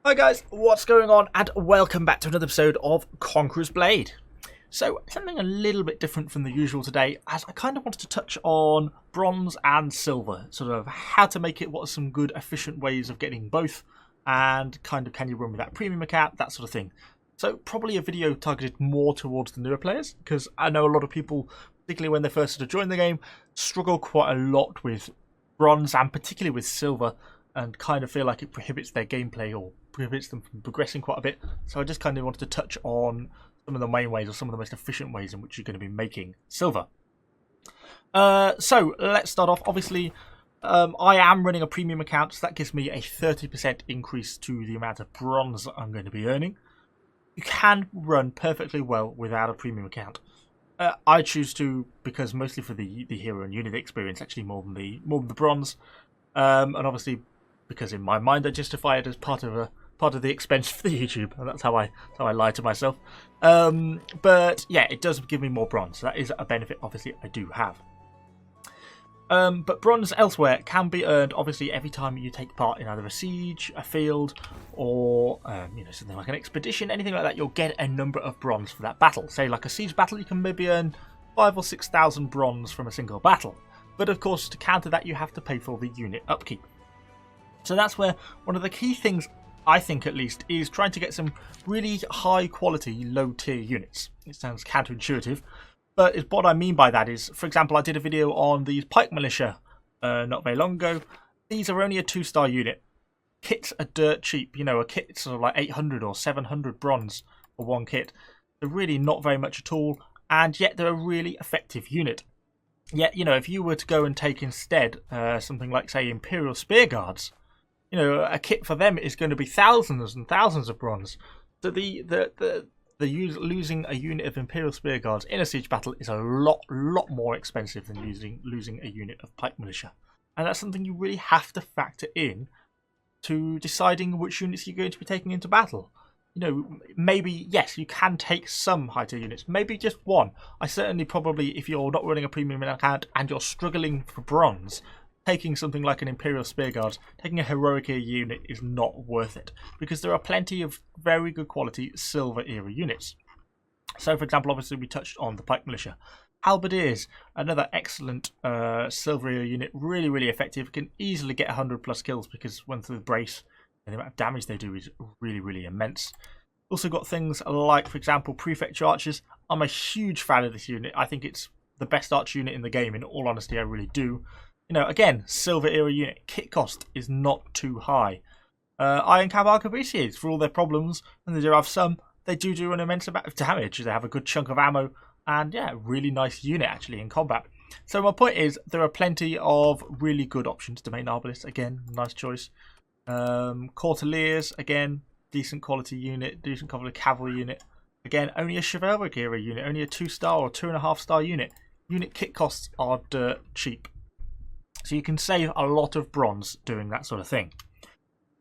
Hi guys, what's going on, and welcome back to another episode of Conqueror's Blade. So, something a little bit different from the usual today, as I kind of wanted to touch on bronze and silver, sort of how to make it, what are some good efficient ways of getting both, and kind of can you run with that premium account, that sort of thing. So probably a video targeted more towards the newer players, because I know a lot of people, particularly when they first sort of join the game, struggle quite a lot with bronze and particularly with silver, and kind of feel like it prohibits their gameplay or prohibits them from progressing quite a bit. So I just kind of wanted to touch on some of the main ways or some of the most efficient ways in which you're going to be making silver. So let's start off. Obviously, I am running a premium account, so that gives me a 30% increase to the amount of bronze I'm going to be earning. You can run perfectly well without a premium account. I choose to, because mostly for the hero and unit experience, actually more than the bronze, and obviously because in my mind I justify it as part of the expense for the YouTube, and that's how I lie to myself. But yeah, it does give me more bronze, so that is a benefit obviously I do have. But bronze elsewhere can be earned obviously every time you take part in either a siege, a field, or something like an expedition, anything like that. You'll get a number of bronze for that battle. Say like a siege battle, you can maybe earn 5,000 or 6,000 bronze from a single battle. But of course, to counter that, you have to pay for the unit upkeep. So that's where one of the key things, I think at least, is trying to get some really high quality, low tier units. It sounds counterintuitive, but what I mean by that is, for example, I did a video on these pike militia not very long ago. These are only a 2-star unit. Kits are dirt cheap. A kit's sort of like 800 or 700 bronze for one kit. They're really not very much at all, and yet they're a really effective unit. Yet, if you were to go and take instead something like, say, Imperial Spear Guards, a kit for them is going to be thousands and thousands of bronze. So losing a unit of Imperial Spear Guards in a siege battle is a lot more expensive than losing a unit of pike militia, and that's something you really have to factor in to deciding which units you're going to be taking into battle. Maybe yes, you can take some high tier units, maybe just one. I certainly probably, if you're not running a premium account and you're struggling for bronze, taking something like an Imperial Spear Guard, taking a heroic era unit is not worth it, because there are plenty of very good quality silver era units. So for example, obviously we touched on the pike militia. Halberdiers, another excellent silver era unit, really effective, can easily get 100 plus kills because once through the brace, and the amount of damage they do is really immense. Also got things like, for example, Prefecture Archers. I'm a huge fan of this unit. I think it's the best archer unit in the game, in all honesty, I really do. Again, silver era unit, kit cost is not too high. Iron Cab Arquebusiers, for all their problems, and they do have some, they do an immense amount of damage. They have a good chunk of ammo, and yeah, really nice unit actually in combat. So my point is, there are plenty of really good options. Domain Arbalist, again, nice choice. Courtiers, again, decent quality unit, decent quality cavalry unit. Again, only a chivalric era unit, only a 2-star or 2.5-star unit. Unit kit costs are dirt cheap. So you can save a lot of bronze doing that sort of thing.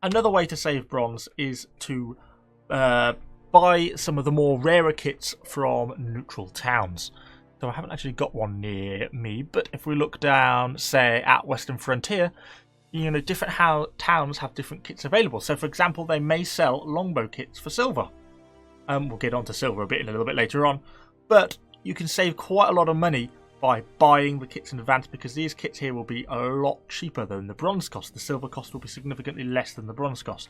Another way to save bronze is to buy some of the more rarer kits from neutral towns. So I haven't actually got one near me, but if we look down, say, at Western Frontier, different towns have different kits available. So for example, they may sell longbow kits for silver. We'll get onto silver a little bit later on, but you can save quite a lot of money by buying the kits in advance, because these kits here will be a lot cheaper than the bronze cost. The silver cost will be significantly less than the bronze cost.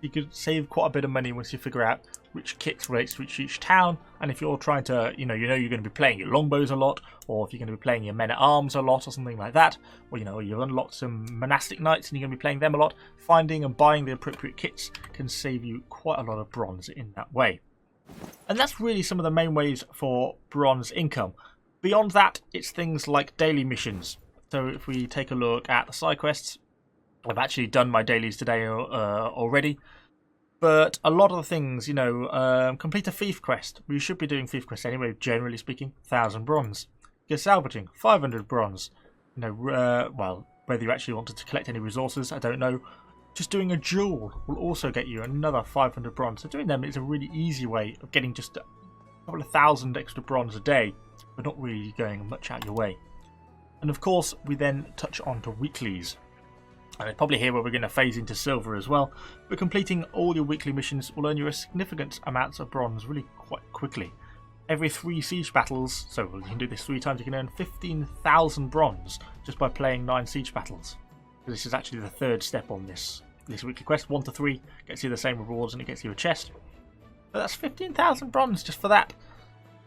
You could save quite a bit of money once you figure out which kits relates to each town, and if you're trying to, you're going to be playing your longbows a lot, or if you're going to be playing your men-at-arms a lot or something like that, or you've unlocked some monastic knights and you're going to be playing them a lot, finding and buying the appropriate kits can save you quite a lot of bronze in that way. And that's really some of the main ways for bronze income. Beyond that, it's things like daily missions. So if we take a look at the side quests, I've actually done my dailies today already. But a lot of the things, complete a thief quest. We should be doing thief quests anyway, generally speaking, 1,000 bronze. Get salvaging, 500 bronze. Well, whether you actually wanted to collect any resources, I don't know. Just doing a duel will also get you another 500 bronze. So doing them is a really easy way of getting just a couple of thousand extra bronze a day, but not really going much out your way. And of course, we then touch on to weeklies. And it's probably here where we're going to phase into silver as well. But completing all your weekly missions will earn you a significant amount of bronze really quite quickly. Every 3 siege battles, so you can do this 3 times, you can earn 15,000 bronze just by playing 9 siege battles. This is actually the 3rd step on this weekly quest. 1 to 3 gets you the same rewards and it gets you a chest. But that's 15,000 bronze just for that.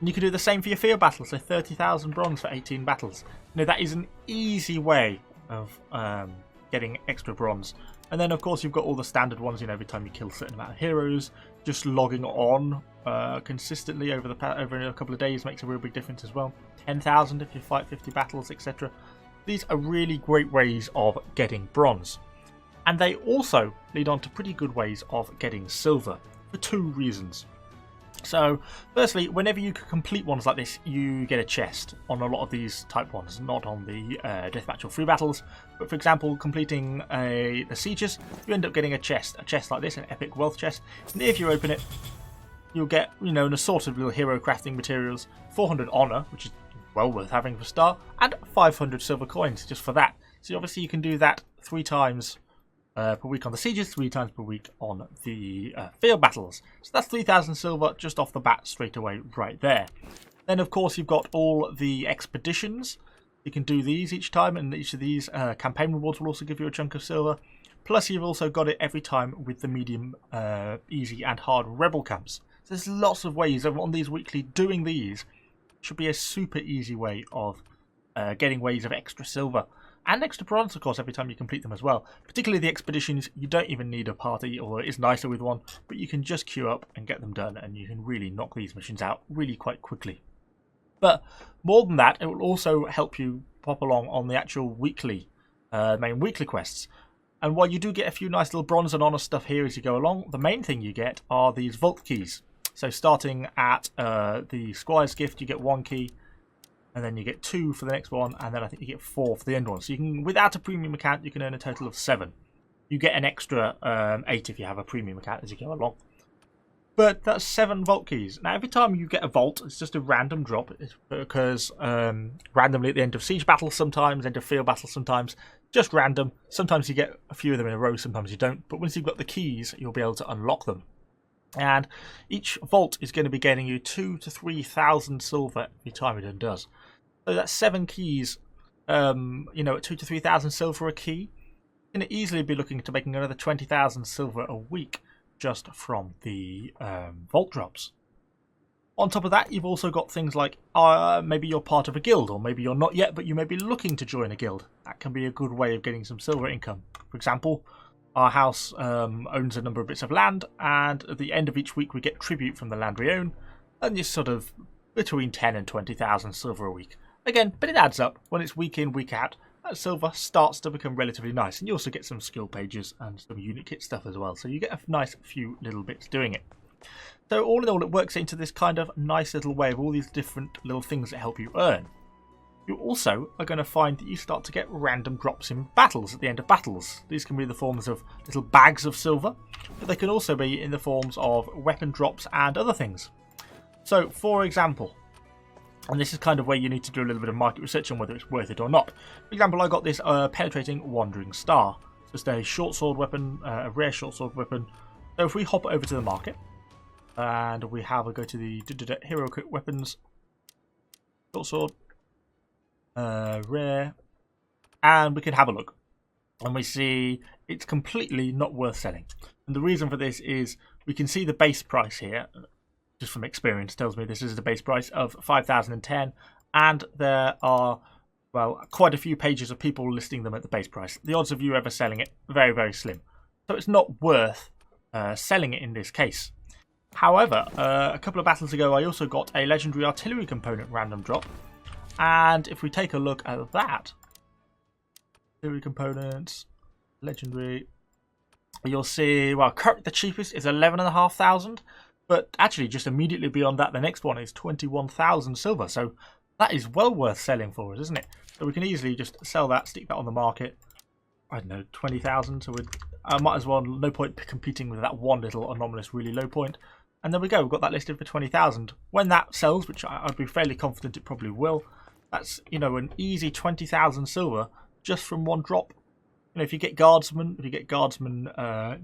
And you can do the same for your field battles, so 30,000 bronze for 18 battles. That is an easy way of getting extra bronze. And then of course you've got all the standard ones, every time you kill a certain amount of heroes, just logging on consistently over a couple of days makes a real big difference as well. 10,000 if you fight 50 battles, etc. These are really great ways of getting bronze. And they also lead on to pretty good ways of getting silver for 2 reasons. So, firstly, whenever you complete ones like this, you get a chest on a lot of these type ones, not on the deathmatch or free battles. But for example, completing the sieges, you end up getting a chest like this, an epic wealth chest. And if you open it, you'll get, an assorted little hero crafting materials, 400 honor, which is well worth having for a start, and 500 silver coins just for that. So obviously you can do that 3 times per week on the sieges, 3 times per week on the field battles. So that's 3,000 silver just off the bat straight away right there. Then of course you've got all the expeditions. You can do these each time, and each of these campaign rewards will also give you a chunk of silver. Plus you've also got it every time with the medium, easy and hard rebel camps. So there's lots of ways on these weekly. Doing these should be a super easy way of getting ways of extra silver. And extra bronze, of course, every time you complete them as well. Particularly the expeditions, you don't even need a party, although it is nicer with one. But you can just queue up and get them done, and you can really knock these missions out really quite quickly. But more than that, it will also help you pop along on the actual weekly, main weekly quests. And while you do get a few nice little bronze and honor stuff here as you go along, the main thing you get are these vault keys. So starting at the Squire's Gift, you get 1 key. And then you get 2 for the next one, and then I think you get 4 for the end one. So you can, without a premium account, you can earn a total of 7. You get an extra 8 if you have a premium account as you go along. But that's 7 vault keys. Now every time you get a vault, it's just a random drop. It's because randomly at the end of siege battles sometimes, end of field battles sometimes, just random. Sometimes you get a few of them in a row, sometimes you don't. But once you've got the keys, you'll be able to unlock them. And each vault is going to be getting you 2,000 to 3,000 silver every time it does. So that's 7 keys, at 2,000 to 3,000 silver a key. You're going to easily be looking to making another 20,000 silver a week just from the vault drops. On top of that, you've also got things like maybe you're part of a guild, or maybe you're not yet, but you may be looking to join a guild. That can be a good way of getting some silver income. For example, our house owns a number of bits of land, and at the end of each week we get tribute from the land we own, and it's sort of between 10 and 20,000 silver a week. Again, but it adds up. When it's week in, week out, that silver starts to become relatively nice, and you also get some skill pages and some unit kit stuff as well, so you get a nice few little bits doing it. So all in all, it works into this kind of nice little way of all these different little things that help you earn. You also are going to find that you start to get random drops in battles at the end of battles. These can be in the forms of little bags of silver, but they can also be in the forms of weapon drops and other things. So, for example, and this is kind of where you need to do a little bit of market research on whether it's worth it or not. For example, I got this penetrating wandering star. Just a short sword weapon, a rare short sword weapon. So if we hop over to the market, and we have a go to the hero equipped weapons, short sword, rare, and we can have a look. And we see it's completely not worth selling. And the reason for this is we can see the base price here. Just from experience tells me this is the base price of 5,010, and there are, well, quite a few pages of people listing them at the base price. The odds of you ever selling it, very, very slim. So it's not worth selling it in this case. However, a couple of battles ago I also got a legendary artillery component random drop, and if we take a look at that, artillery components, legendary, you'll see, well, currently the cheapest is 11,500. But actually, just immediately beyond that, the next one is 21,000 silver. So that is well worth selling for us, isn't it? So we can easily just sell that, stick that on the market. I don't know, 20,000. So I might as well, no point competing with that one little anomalous really low point. And there we go, we've got that listed for 20,000. When that sells, which I'd be fairly confident it probably will, that's, an easy 20,000 silver just from one drop. if you get guardsmen,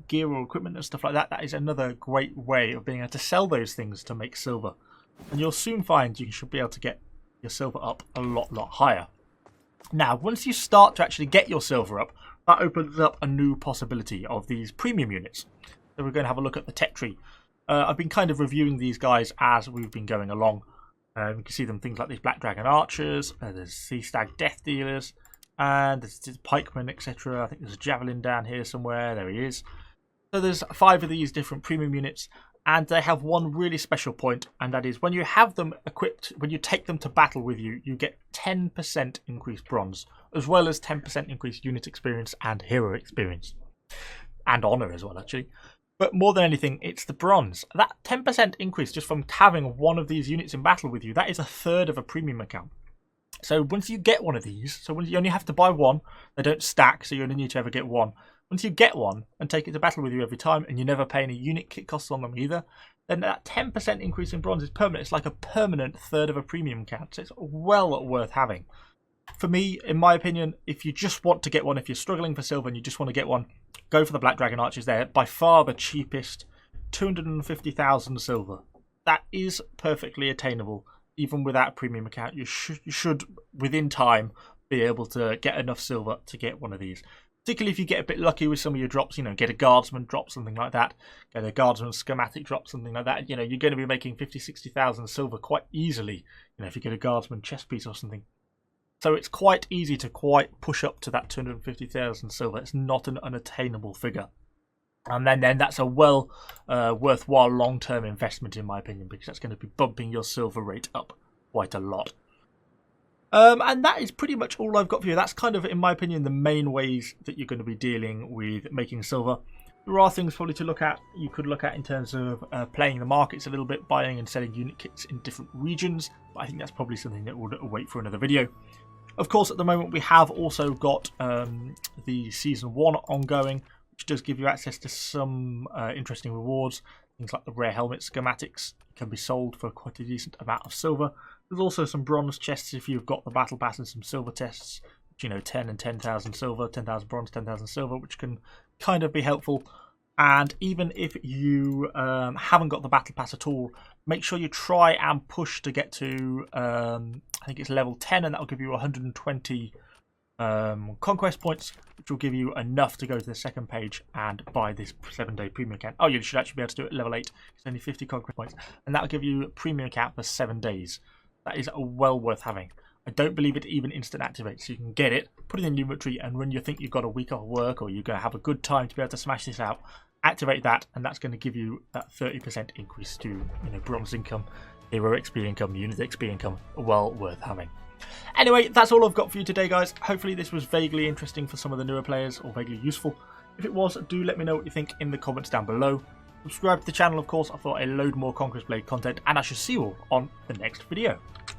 gear or equipment and stuff like that, that is another great way of being able to sell those things to make silver. And you'll soon find you should be able to get your silver up a lot higher. Now, once you start to actually get your silver up, that opens up a new possibility of these premium units. So we're going to have a look at the tech tree. I've been kind of reviewing these guys as we've been going along. You can see them, things like these Black Dragon Archers, there's Sea Stag Death Dealers, and there's Pikemen, etc. I think there's a Javelin down here somewhere. There he is. So there's 5 of these different premium units, and they have one really special point, and that is when you have them equipped, when you take them to battle with you, you get 10% increased bronze, as well as 10% increased unit experience and hero experience. And honor as well, actually. But more than anything, it's the bronze. That 10% increase just from having one of these units in battle with you, that is a third of a premium account. So once you get one of these, so once you only have to buy one, they don't stack, so you only need to ever get one. Once you get one and take it to battle with you every time, and you never pay any unit kit costs on them either, then that 10% increase in bronze is permanent. It's like a permanent third of a premium account, so it's well worth having. For me, in my opinion, if you just want to get one, if you're struggling for silver and you just want to get one, go for the Black Dragon Archers. They're by far the cheapest, 250,000 silver. That is perfectly attainable, even without a premium account. You should, within time, be able to get enough silver to get one of these. Particularly if you get a bit lucky with some of your drops, get a guardsman drop, something like that. Get a guardsman schematic drop, something like that. You're going to be making 50,000-60,000 silver quite easily, if you get a guardsman chest piece or something. So it's quite easy to quite push up to that 250,000 silver. It's not an unattainable figure. And then that's a worthwhile long-term investment, in my opinion, because that's going to be bumping your silver rate up quite a lot. And that is pretty much all I've got for you. That's kind of, in my opinion, the main ways that you're going to be dealing with making silver. There are things probably to look at. You could look at in terms of playing the markets a little bit, buying and selling unit kits in different regions. But I think that's probably something that will wait for another video. Of course, at the moment, we have also got the Season 1 ongoing, which does give you access to some interesting rewards. Things like the rare helmet schematics can be sold for quite a decent amount of silver. There's also some bronze chests if you've got the battle pass, and some silver chests, which, 10 and 10,000 silver, 10,000 bronze, 10,000 silver, which can kind of be helpful. And even if you haven't got the battle pass at all, make sure you try and push to get to, I think it's level 10, and that will give you 120 conquest points, which will give you enough to go to the second page and buy this 7-day premium account. Oh, you should actually be able to do it at level 8. It's only 50 conquest points, and that will give you a premium account for 7 days. That is well worth having. I don't believe it even instant activates, so you can get it, put it in the inventory, and when you think you've got a week off work or you're going to have a good time to be able to smash this out, activate that, and that's going to give you that 30% increase to bronze income, hero XP income, unit XP income. Well worth having. Anyway, that's all I've got for you today, guys. Hopefully this was vaguely interesting for some of the newer players, or vaguely useful. If it was, do let me know what you think in the comments down below. Subscribe to the channel, of course. I've got a load more Conqueror's Blade content, and I shall see you all on the next video.